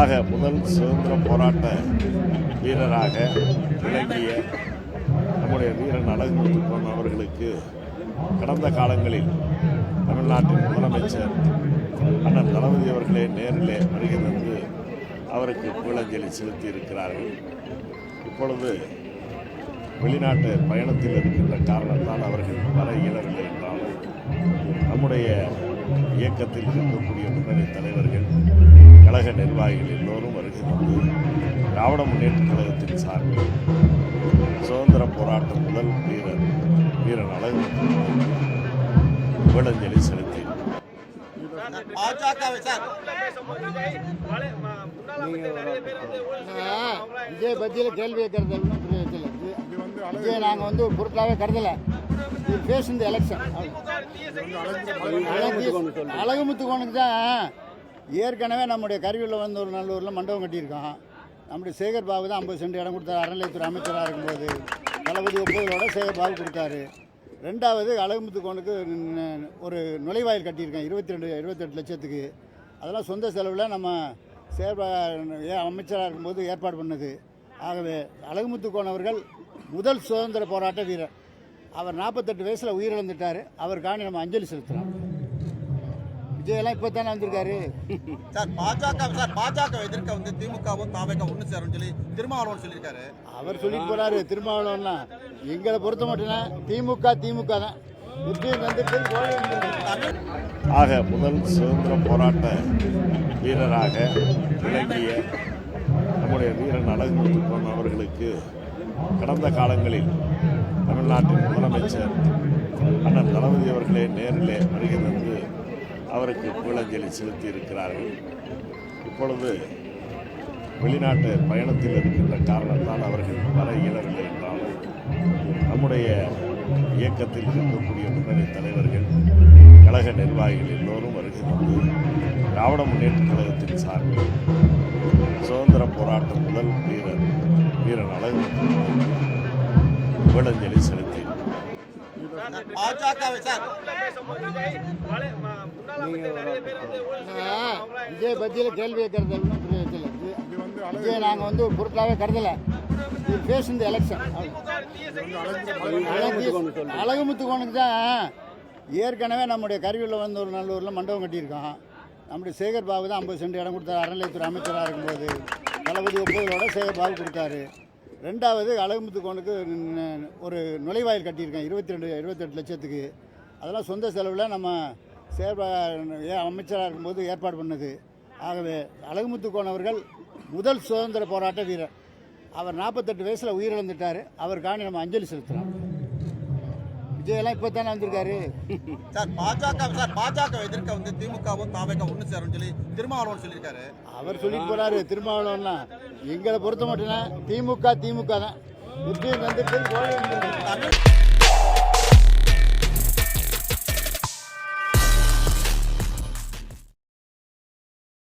ஆக முதல் சுதந்திர போராட்ட வீரராக விளங்கிய நம்முடைய வீரன் அழகுமுத்துக்கோன் அவர்களுக்கு கடந்த காலங்களில் தமிழ்நாட்டின் முதலமைச்சர் அண்ணன் தளபதி அவர்களே நேரிலே வருகை தந்து அவருக்கு புகழஞ்சலி செலுத்தி இருக்கிறார்கள். இப்பொழுது வெளிநாட்டு பயணத்தில் இருக்கின்ற காரணத்தால் அவர்கள் வர இயலவில்லை என்றாலும் நம்முடைய இயக்கத்தில் இருக்கக்கூடிய முன்னணி தலைவர்கள், கழக நிர்வாகிகள் எல்லோரும் வருகை தந்து திராவிட முன்னேற்ற கழகத்தின் சார்பில் சுதந்திர போராட்ட முதல் வீரன் அழகுமுத்துக்கு புகழஞ்சலி செலுத்தி விஜய் பத்தியில் கேள்வி கேட்கறது விஜய் நாங்கள் வந்து ஒரு பொருட்டாகவே கருதலை. ஃபேஸ் இந்த எலெக்ஷன் அழகுமுத்துக்கோனுக்கு தான் ஏற்கனவே நம்முடைய கருவியில் வந்து ஒரு நல்லூரில் மண்டபம் கட்டியிருக்கோம். நம்முடைய சேகர் பாபு தான் 50 சென்ட் இடம் கொடுத்தாரு. அறநிலையத்துறை அமைச்சராக இருக்கும்போது தளபதி ஒப்புதலோட சேகர் பாபு கொடுத்தாரு. ரெண்டாவது அழகுமுத்துக்கோனுக்கு ஒரு நுழைவாயில் கட்டியிருக்கேன் 28 லட்சத்துக்கு. அதெல்லாம் சொந்த செலவில் நம்ம அமைச்சராக இருக்கும்போது ஏற்பாடு பண்ணது. ஆகவே அழகுமுத்துக்கோன் அவர்கள் முதல் சுதந்திர போராட்ட வீரர். அவர் 48 வயசில் உயிரிழந்துட்டார். அவருக்காக நம்ம அஞ்சலி செலுத்துகிறோம். விஜயெல்லாம் இப்போ தானே வந்திருக்காரு. பாஜக எதிர்க்க வந்து திமுகவும் தாவேக ஒன்று சேரும் சொல்லி திருமாவளவன் சொல்லியிருக்காரு. அவர் சொல்லிட்டு போறாரு. திருமாவளவன்லாம் எங்களை பொறுத்த மட்டும் திமுக தான். ஆக முதல் சுதந்திர போராட்ட வீரராக விளங்கிய நம்முடைய வீரன் அழகுமுத்துக்கோன் அவர்களுக்கு கடந்த காலங்களில் தமிழ்நாட்டின் முதலமைச்சர் அண்ணன் தளபதி அவர்களே நேரிலே வருகை தந்து அவருக்கு புகழஞ்சலி செலுத்தி இருக்கிறார்கள். இப்பொழுது வெளிநாட்டு பயணத்தில் இருக்கின்ற காரணத்தால் அவர்கள் வர இயலவில்லை என்றாலும் நம்முடைய இயக்கத்தில் இருக்கக்கூடிய முன்னணி தலைவர்கள், கழக நிர்வாகிகள் எல்லோரும் வருகை தந்து திராவிட முன்னேற்ற கழகத்தின் சார்பில் சுதந்திர போராட்ட முதல் வீரன் அழகுமுத்துக்கு புகழஞ்சலி செலுத்தி விஜய் பத்தியில் கேள்வி கேட்கறது விஜய் நாங்கள் வந்து ஒரு பொருட்டாகவே கருதலை. ஃபேஸ் இந்த எலெக்ஷன் அழகுமுத்துக்கோனுக்கு தான் ஏற்கனவே நம்முடைய கருவியில் வந்து ஒரு நல்லூரில் மண்டபம் கட்டியிருக்கோம். நம்முடைய சேகர் பாபு தான் 50 சென்ட் இடம் கொடுத்தாரு. அறநிலையத்துறை அமைச்சராக இருக்கும்போது தளபதி ஒப்புதலோட சேகர் பாபு கொடுத்தாரு. ரெண்டாவது அழகுமுத்துக்கோனுக்கு ஒரு நுழைவாயில் கட்டியிருக்கேன் 28 லட்சத்துக்கு. அதெல்லாம் சொந்த செலவில் நம்ம அமைச்சராக இருக்கும்போது ஏற்பாடு பண்ணது. ஆகவே அழகுமுத்துக்கோன் அவர்கள் முதல் சுதந்திர போராட்ட வீரர். அவர் 48 வயசில் உயிரிழந்துட்டார். அவருக்காக நம்ம அஞ்சலி செலுத்துகிறோம். விஜயெல்லாம் இப்போ தானே வந்திருக்காரு. பாஜக எதிர்க்க வந்து திமுகவும் தாவேக ஒன்று சேரும் சொல்லி திருமாவளவன் சொல்லியிருக்காரு. அவர் சொல்லிட்டு போறாரு. திருமாவளவன்லாம் எங்களை பொறுத்த மட்டும் திமுக தான்.